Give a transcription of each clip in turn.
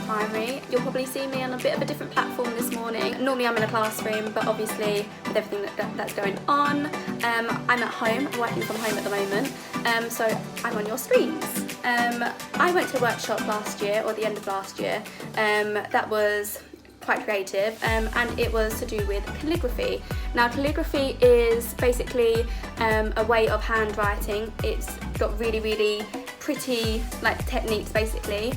primary. You'll probably see me on a bit of a different platform this morning. Normally I'm in a classroom, but obviously with everything that's going on, I'm at home, I'm working from home at the moment, so I'm on your screens. I went to a workshop last year, or the end of last year, that was quite creative, and it was to do with calligraphy. Now calligraphy is basically a way of handwriting. It's got really pretty techniques basically.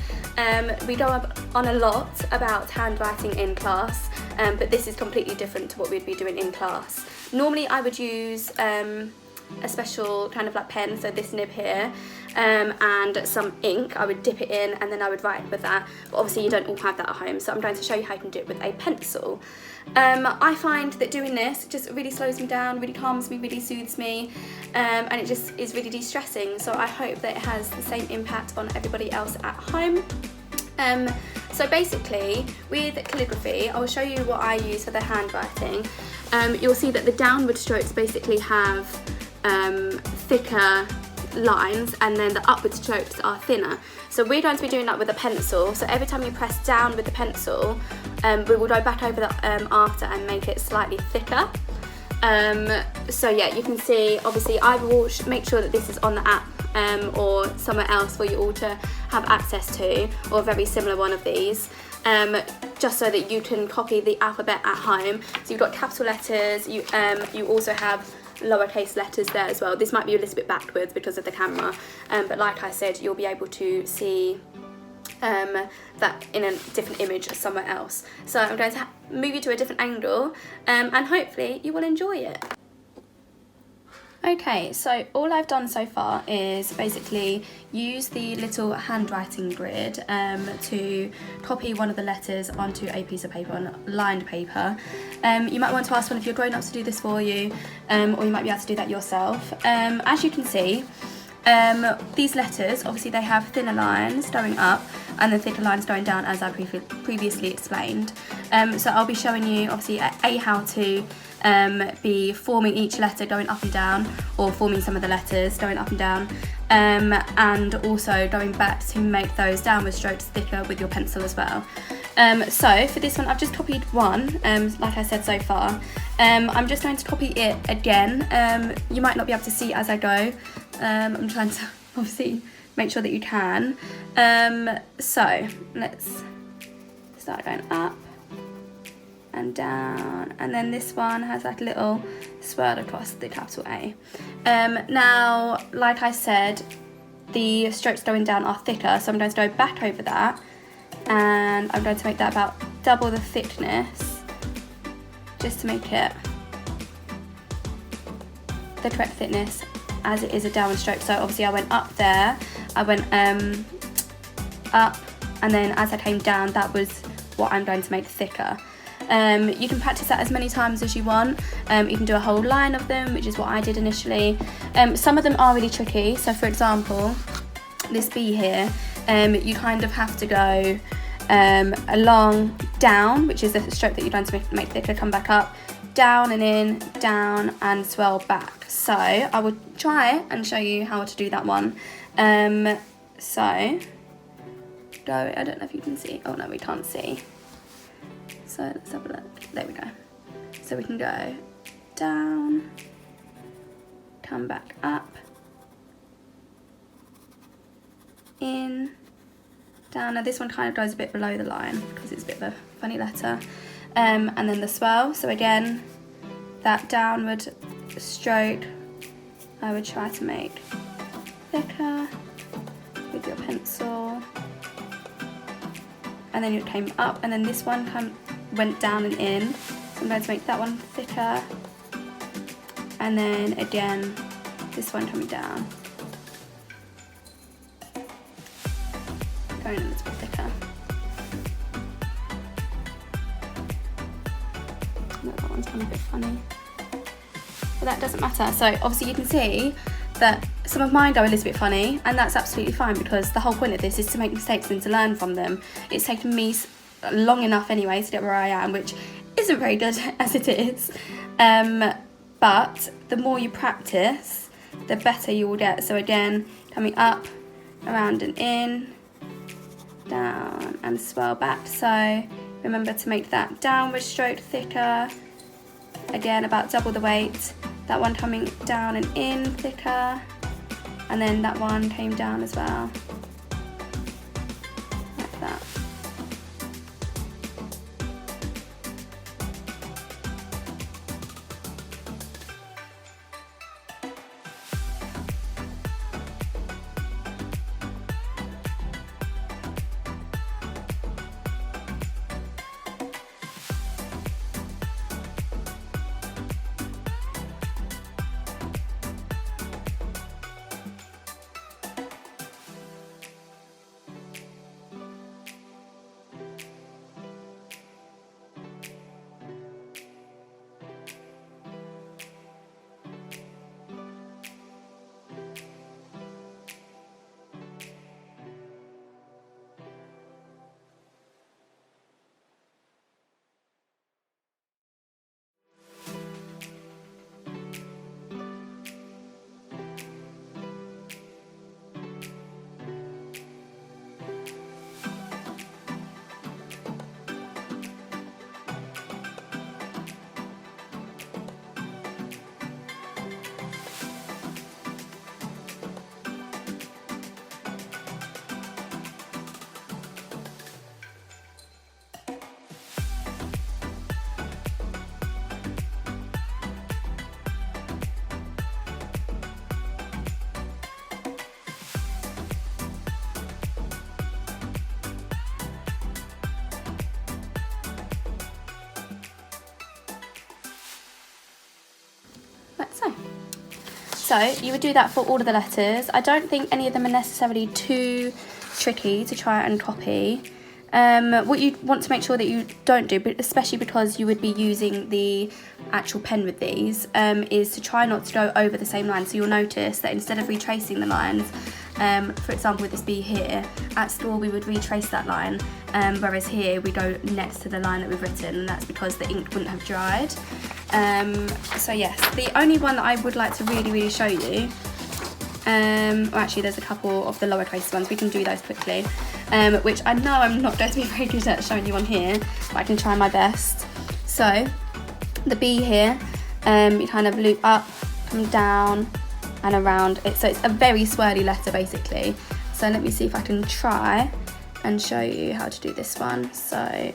We go on a lot about handwriting in class, but this is completely different to what we'd be doing in class. Normally I would use a special kind of pen, so this nib here, and some ink. I would dip it in and then I would write with that, but obviously you don't all have that at home, so I'm going to show you how you can do it with a pencil. I find that doing this just really slows me down, really calms me, really soothes me, and it just is really de-stressing, so I hope that it has the same impact on everybody else at home. So basically with calligraphy, I will show you what I use for the handwriting. You'll see that the downward strokes basically have thicker lines, and then the upward strokes are thinner. So we're going to be doing that with a pencil, so every time you press down with the pencil, we will go back over the after and make it slightly thicker. So yeah, you can see, obviously I will make sure that this is on the app or somewhere else for you all to have access to, or a very similar one of these, just so that you can copy the alphabet at home. So you've got capital letters, you also have lowercase letters there as well. This might be a little bit backwards because of the camera, but like I said, you'll be able to see that in a different image somewhere else. So I'm going to move you to a different angle, and hopefully you will enjoy it. Okay, so all I've done so far is basically use the little handwriting grid to copy one of the letters onto a piece of paper, on lined paper. You might want to ask one of your grown-ups to do this for you, or you might be able to do that yourself. As you can see, these letters, obviously they have thinner lines going up and the thicker lines going down, as I previously explained. So I'll be showing you obviously how to be forming each letter going up and down, or forming some of the letters going up and down, and also going back to make those downward strokes thicker with your pencil as well. So for this one I've just copied one, like I said so far. I'm just going to copy it again. You might not be able to see as I go. I'm trying to obviously make sure that you can. So let's start going up and down, and then this one has that little swirl across the capital A. Now, like I said, the strokes going down are thicker, so I'm going to go back over that, and I'm going to make that about double the thickness, just to make it the correct thickness as it is a downward stroke. So obviously I went up there, I went up, and then as I came down, that was what I'm going to make thicker. You can practice that as many times as you want. You can do a whole line of them, which is what I did initially. Some of them are really tricky. So for example, this B here, you kind of have to go along down, which is the stroke that you're going to make thicker, come back up, down and in, down and swirl back. So I will try and show you how to do that one. So go, I don't know if you can see, oh no, we can't see. So let's have a look, there we go. So we can go down, come back up, in, down. Now this one kind of goes a bit below the line because it's a bit of a funny letter. And then the swirl, so again, that downward stroke, I would try to make thicker with your pencil. And then it came up, and then this one went down and in, so I'm going to make that one thicker, and then again this one coming down, going a little bit thicker. No, that one's gone a bit funny, but that doesn't matter. So obviously you can see that some of mine go a little bit funny, and that's absolutely fine, because the whole point of this is to make mistakes and to learn from them. It's taken me long enough anyway to get where I am, which isn't very good as it is, but the more you practice, the better you will get. So again, coming up, around and in, down and swirl back. So remember to make that downward stroke thicker. Again, about double the weight. That one coming down and in thicker. And then that one came down as well. Like that. Like so. So you would do that for all of the letters. I don't think any of them are necessarily too tricky to try and copy. What you want to make sure that you don't do, but especially because you would be using the actual pen with these, is to try not to go over the same line. So you'll notice that instead of retracing the lines, for example with this B here, at school we would retrace that line, whereas here we go next to the line that we've written, and that's because the ink wouldn't have dried. So yes, the only one that I would like to really show you, well actually there's a couple of the lowercase ones, we can do those quickly, which I know I'm not going to be very good at showing you on here, but I can try my best. So the B here, you kind of loop up, come down and around it, so it's a very swirly letter basically. So let me see if I can try and show you how to do this one. So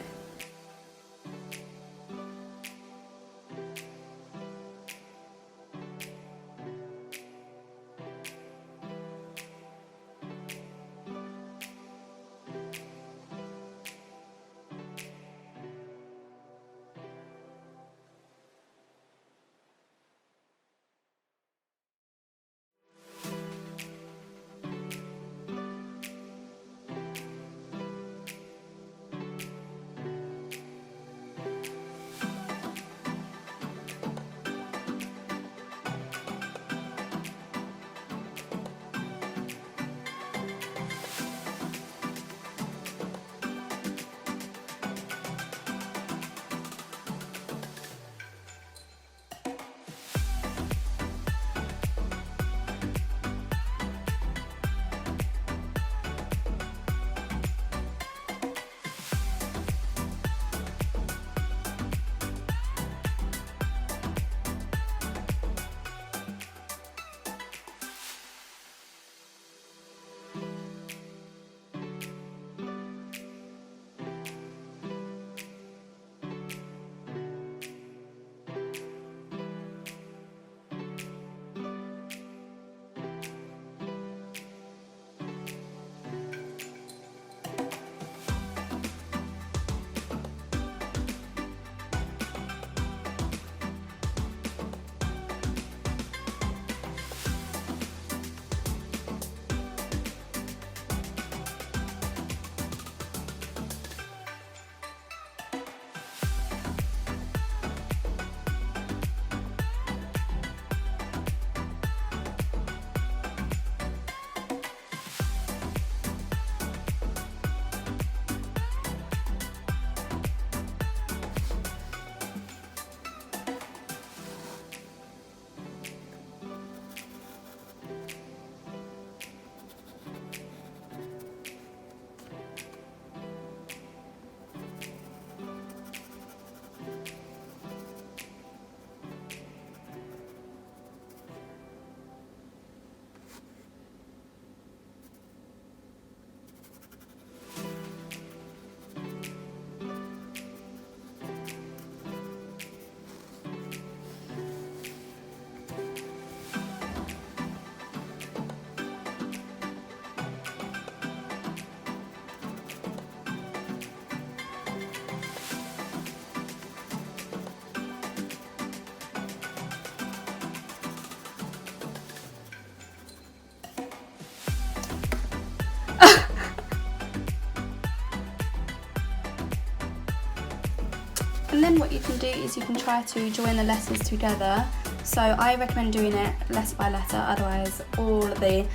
do is you can try to join the letters together. So I recommend doing it letter by letter, otherwise all the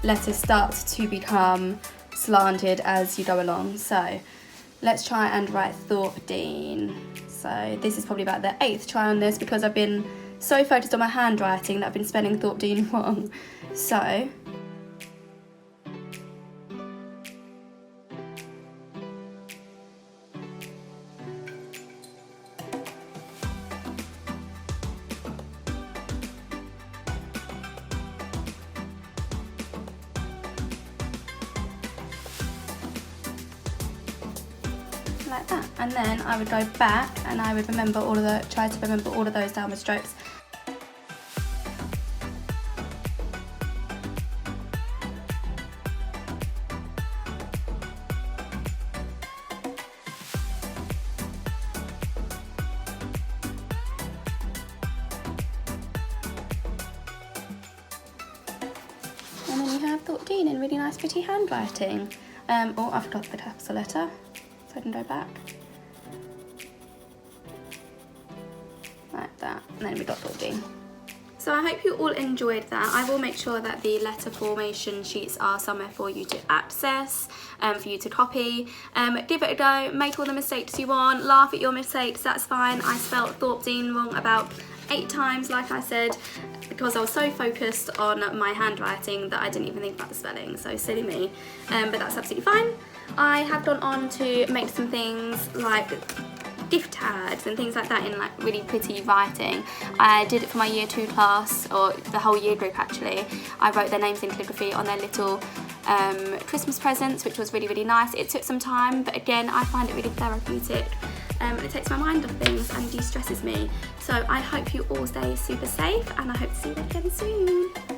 letters start to become slanted as you go along. So let's try and write Thorpedene. So this is probably about the 8th try on this because I've been so focused on my handwriting that I've been spelling Thorpedene wrong. So like that, and then I would go back and I would try to remember all of those downward strokes. And then you have Thorpedene in really nice pretty handwriting. Oh, I forgot the capital letter. So I can go back. Like that. And then we got Thorpedene. So I hope you all enjoyed that. I will make sure that the letter formation sheets are somewhere for you to access, for you to copy. Give it a go, make all the mistakes you want, laugh at your mistakes, that's fine. I spelt Thorpedene wrong about 8 times, like I said, because I was so focused on my handwriting that I didn't even think about the spelling, so silly me, but that's absolutely fine. I have gone on to make some things like gift tags and things like that in like really pretty writing. I did it for my year 2 class, or the whole year group actually. I wrote their names in calligraphy on their little Christmas presents, which was really, really nice. It took some time, but again, I find it really therapeutic. It takes my mind off things and de-stresses me. So I hope you all stay super safe, and I hope to see you again soon.